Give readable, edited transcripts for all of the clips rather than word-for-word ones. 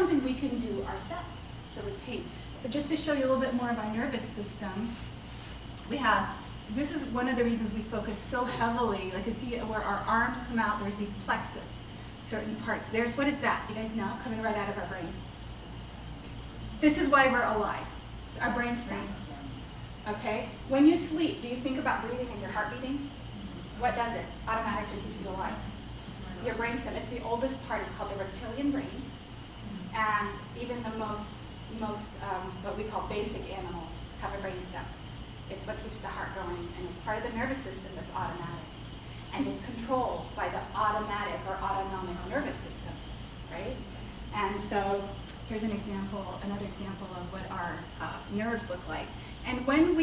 something we can do ourselves, so with pain. So just to show you a little bit more of our nervous system, this is one of the reasons we focus so heavily, like you see where our arms come out, there's these plexus, certain parts. What is that? Do you guys know? Coming right out of our brain. This is why we're alive. It's our brain stem. Okay? When you sleep, do you think about breathing and your heart beating? What does it? Automatically keeps you alive. Your brain stem, it's the oldest part, it's called the reptilian brain. And even the most what we call basic animals have a brain stem. It's what keeps the heart going, and it's part of the nervous system that's automatic. And it's controlled by the automatic or autonomic nervous system, right? And so here's another example of what our nerves look like. And when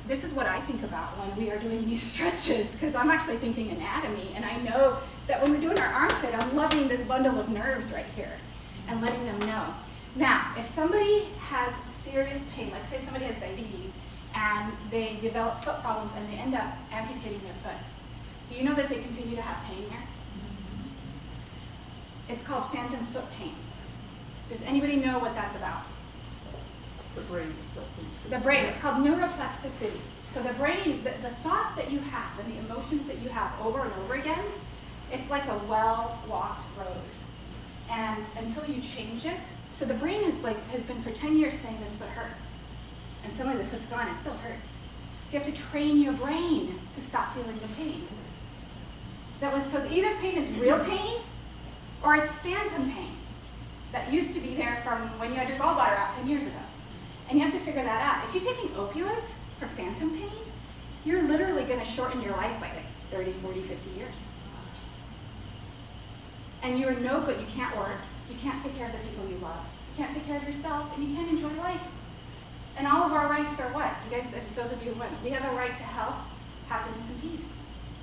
this is what I think about when we are doing these stretches, because I'm actually thinking anatomy, and I know that when we're doing our armpit, I'm loving this bundle of nerves right here and letting them know. Now, if somebody has serious pain, like say somebody has diabetes, and they develop foot problems and they end up amputating their foot, do you know that they continue to have pain there? It's called phantom foot pain. Does anybody know what that's about? The brain stuff. The brain. It's called neuroplasticity. So the brain, the thoughts that you have and the emotions that you have over and over again, it's like a well-walked road. And until you change it, so the brain has been for 10 years saying this foot hurts. And suddenly the foot's gone, it still hurts. So you have to train your brain to stop feeling the pain. So either pain is real pain, or it's phantom pain that used to be there from when you had your gallbladder out 10 years ago. And you have to figure that out. If you're taking opioids for phantom pain, you're literally going to shorten your life by like 30, 40, 50 years. And you're no good. You can't work. You can't take care of the people you love. You can't take care of yourself, and you can't enjoy life. And all of our rights are what? You guys, those of you who went, we have a right to health, happiness, and peace.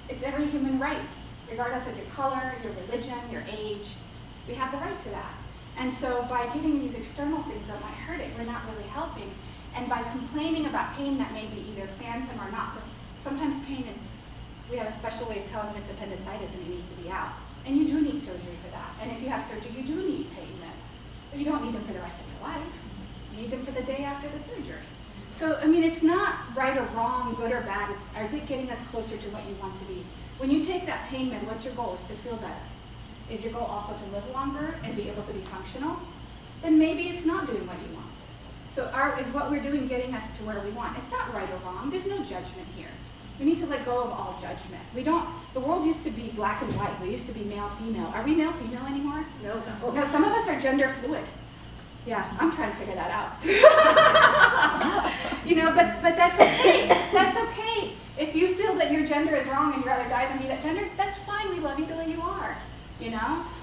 It's every human right, regardless of your color, your religion, your age. We have the right to that. And so by giving these external things that might hurt it, we're not really helping. And by complaining about pain that may be either phantom or not, so sometimes pain is, we have a special way of telling them it's appendicitis and it needs to be out. And you do need surgery for that. And if you have surgery, you do need pain meds. But you don't need them for the rest of your life. You need them for the day after the surgery. So, I mean, it's not right or wrong, good or bad. Is it getting us closer to what you want to be? When you take that pain med, what's your goal? Is to feel better. Is your goal also to live longer and be able to be functional? Then maybe it's not doing what you want. So is what we're doing getting us to where we want? It's not right or wrong. There's no judgment here. We need to let go of all judgment. The world used to be black and white. We used to be male, female. Are we male, female anymore? No. No, some of us are gender fluid. Yeah, I'm trying to figure that out. But that's okay. That's okay. If you feel that your gender is wrong and you'd rather die than be that gender, that's fine. We love you the way you are,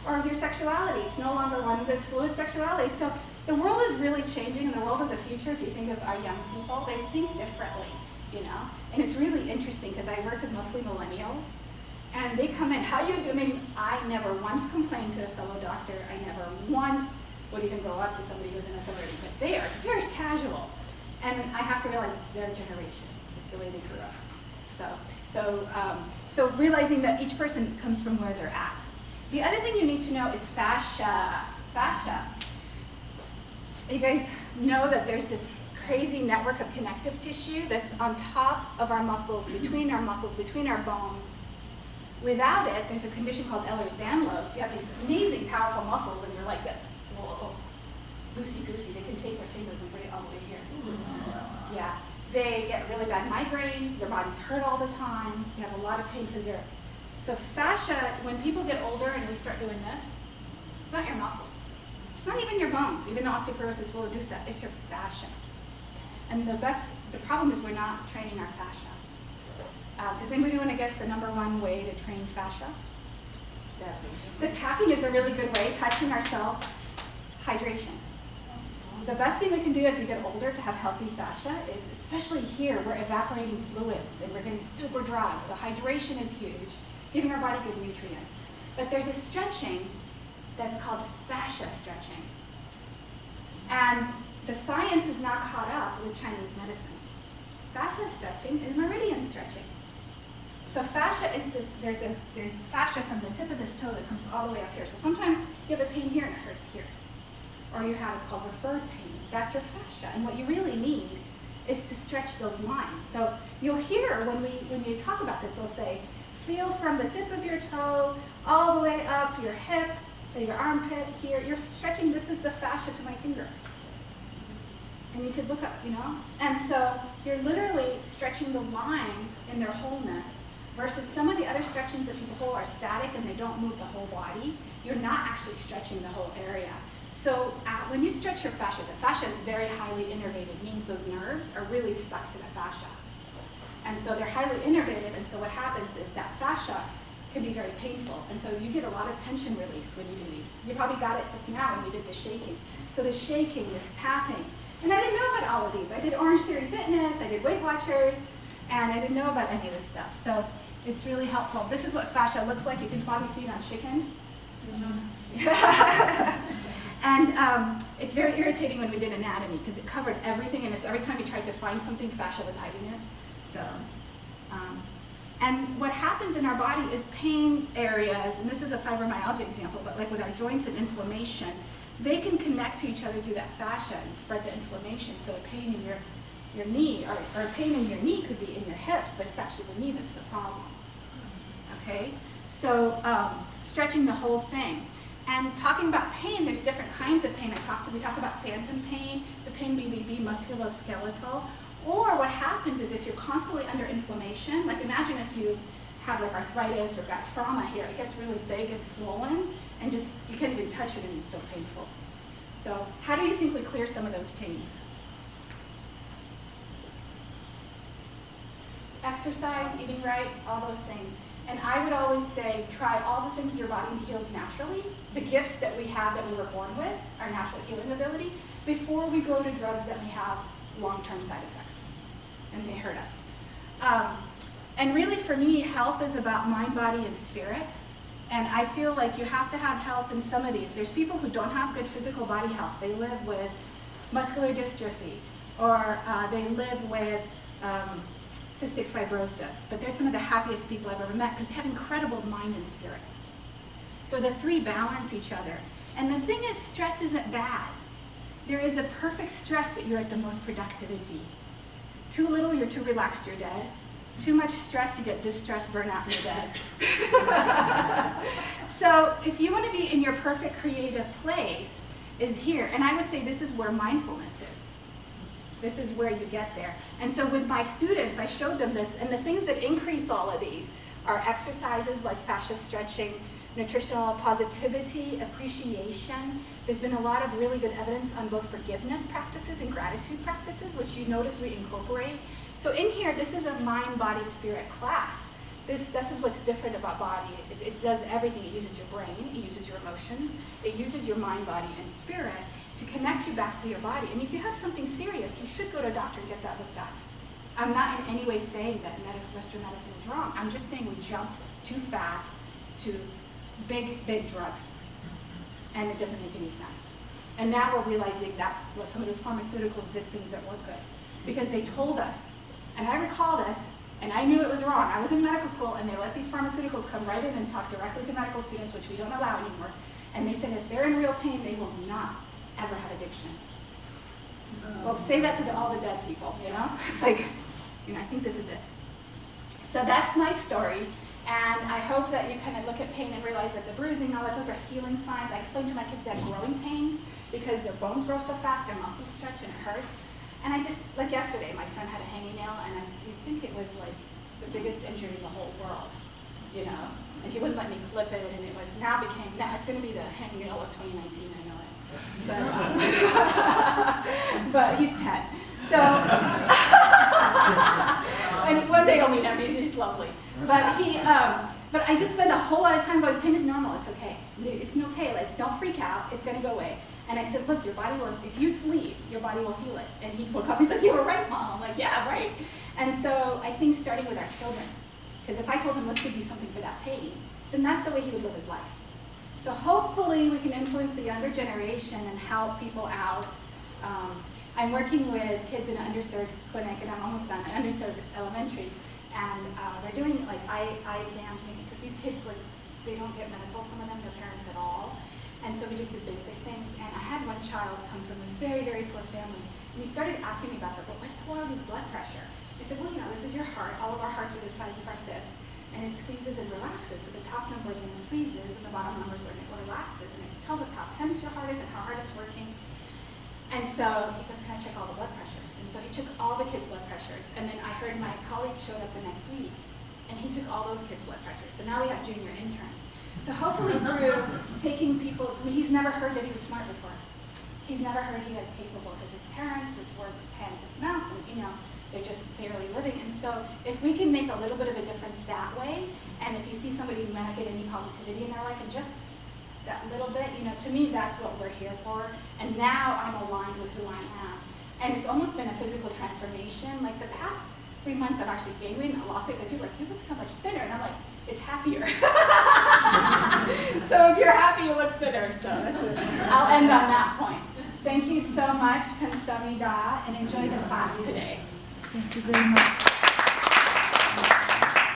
Or your sexuality. It's no longer one of this fluid sexuality. So the world is really changing. In the world of the future, if you think of our young people, they think differently, And it's really interesting because I work with mostly millennials. And they come in, how you do? I mean, I never once complained to a fellow doctor. I never once would even go up to somebody who's in authority. But they are very casual. And I have to realize it's their generation. It's the way they grew up. So realizing that each person comes from where they're at. The other thing you need to know is fascia. Fascia. You guys know that there's this crazy network of connective tissue that's on top of our muscles, between our bones. Without it, there's a condition called Ehlers-Danlos. You have these amazing, powerful muscles, and you're like this. Whoa, loosey-goosey. They can take their fingers and bring it all the way here. Yeah. They get really bad migraines. Their bodies hurt all the time. They have a lot of pain because they're... So fascia, when people get older and we start doing this, it's not your muscles. It's not even your bones, even though osteoporosis will reduce that. It's your fascia. And the problem is we're not training our fascia. Does anybody want to guess the #1 way to train fascia? The tapping is a really good way, touching ourselves. Hydration. The best thing we can do as we get older to have healthy fascia is, especially here, we're evaporating fluids and we're getting super dry. So hydration is huge, giving our body good nutrients. But there's a stretching that's called fascia stretching. And the science is not caught up with Chinese medicine. Fascia stretching is meridian stretching. So fascia is this, there's fascia from the tip of this toe that comes all the way up here. So sometimes you have a pain here and it hurts here. or you have, it's called referred pain. That's your fascia. And what you really need is to stretch those lines. So you'll hear when you talk about this, they'll say, feel from the tip of your toe all the way up your hip, your armpit here. You're stretching, this is the fascia to my finger. And you could look up, you know? And so you're literally stretching the lines in their wholeness versus some of the other stretchings that people hold are static and they don't move the whole body. You're not actually stretching the whole area. So when you stretch your fascia, the fascia is very highly innervated, means those nerves are really stuck to the fascia. And so they're highly innervated, and so what happens is that fascia can be very painful. And so you get a lot of tension release when you do these. You probably got it just now when we did the shaking. So this shaking, this tapping. And I didn't know about all of these. I did Orange Theory Fitness, I did Weight Watchers, and I didn't know about any of this stuff. So it's really helpful. This is what fascia looks like. You can probably see it on chicken. And it's very irritating when we did anatomy because it covered everything, and it's every time you tried to find something, fascia was hiding it. So, and what happens in our body is pain areas, and this is a fibromyalgia example, but like with our joints and inflammation, they can connect to each other through that fascia and spread the inflammation. So a pain in your knee, or pain in your knee could be in your hips, but it's actually the knee that's the problem. Okay? So stretching the whole thing. And talking about pain, there's different kinds of pain. We talked about phantom pain, the pain BBB, musculoskeletal. Or what happens is if you're constantly under inflammation, like imagine if you have like arthritis or got trauma here, it gets really big and swollen, and just you can't even touch it and it's so painful. So how do you think we clear some of those pains? Exercise, eating right, all those things. And I would always say, try all the things your body heals naturally. The gifts that we have that we were born with, our natural healing ability, before we go to drugs that may have long-term side effects and may hurt us. And really for me, health is about mind, body, and spirit. And I feel like you have to have health in some of these. There's people who don't have good physical body health. They live with muscular dystrophy, or they live with cystic fibrosis, but they're some of the happiest people I've ever met because they have incredible mind and spirit. So the three balance each other. And the thing is, stress isn't bad. There is a perfect stress that you're at the most productivity. Too little, you're too relaxed, you're dead. Too much stress, you get distress, burnout, and you're dead. So if you want to be in your perfect creative place, is here. And I would say this is where mindfulness is. This is where you get there. And so with my students, I showed them this, and the things that increase all of these are exercises like fascia stretching, nutritional positivity, appreciation. There's been a lot of really good evidence on both forgiveness practices and gratitude practices, which you notice we incorporate. So in here, this is a mind, body, spirit class. This is what's different about body. It does everything. It uses your brain, it uses your emotions, it uses your mind, body, and spirit to connect you back to your body. And if you have something serious, you should go to a doctor and get that looked at. I'm not in any way saying that Western medicine is wrong. I'm just saying we jump too fast to big drugs, and it doesn't make any sense. And now we're realizing that some of those pharmaceuticals did things that weren't good because they told us, and I recall this, and I knew it was wrong. I was in medical school, and they let these pharmaceuticals come right in and talk directly to medical students, which we don't allow anymore. And they said if they're in real pain, they will not ever have addiction. Well, say that to all the dead people, you know? It's like, you know, I think this is it. So that's my story, and I hope that you kind of look at pain and realize that the bruising, all that, those are healing signs. I explain to my kids they have growing pains because their bones grow so fast, their muscles stretch, and it hurts. And I just, like yesterday, my son had a hanging nail, and you think it was like the biggest injury in the whole world, you know? And he wouldn't let me clip it, and it was now it's going to be the hanging nail of 2019, I know it. But he's 10. So, and one day he'll meet him, he's lovely. But I just spend a whole lot of time going, pain is normal, it's okay. It's okay, like don't freak out, it's gonna go away. And I said, look, your body will, if you sleep, your body will heal it. And he woke up, he's like, you were right, Mom. I'm like, yeah, right. And so I think starting with our children, because if I told him, let's give you something for that pain, then that's the way he would live his life. So hopefully we can influence the younger generation and help people out. I'm working with kids in an underserved clinic, and I'm almost done, an underserved elementary, and they're doing like eye exams maybe, because these kids, like, they don't get medical, some of them, their parents at all. And so we just did basic things. And I had one child come from a very, very poor family. And he started asking me about that, but what is blood pressure? I said, well, you know, this is your heart. All of our hearts are the size of our fist. And it squeezes and relaxes. So the top number is when it squeezes, and the bottom number is when it relaxes. And it tells us how tense your heart is and how hard it's working. And so he goes, can I check all the blood pressures? And so he took all the kids' blood pressures. And then I heard my colleague showed up the next week, and he took all those kids' blood pressures. So now we have junior interns. So hopefully through taking people, he's never heard that he was smart before. He's never heard he was capable because his parents just were hand to mouth, and you know, they're just barely living. And so if we can make a little bit of a difference that way, and if you see somebody who might not get any positivity in their life, and just that little bit, you know, to me that's what we're here for. And now I'm aligned with who I am. And it's almost been a physical transformation. Like the past 3 months I've actually gained weight and I lost weight, but people are like, you look so much thinner. And I'm like, it's happier. So if you're happy, you look thinner. So that's it. I'll end on that point. Thank you so much, Kamsahamnida, and enjoy the class today. Thank you very much.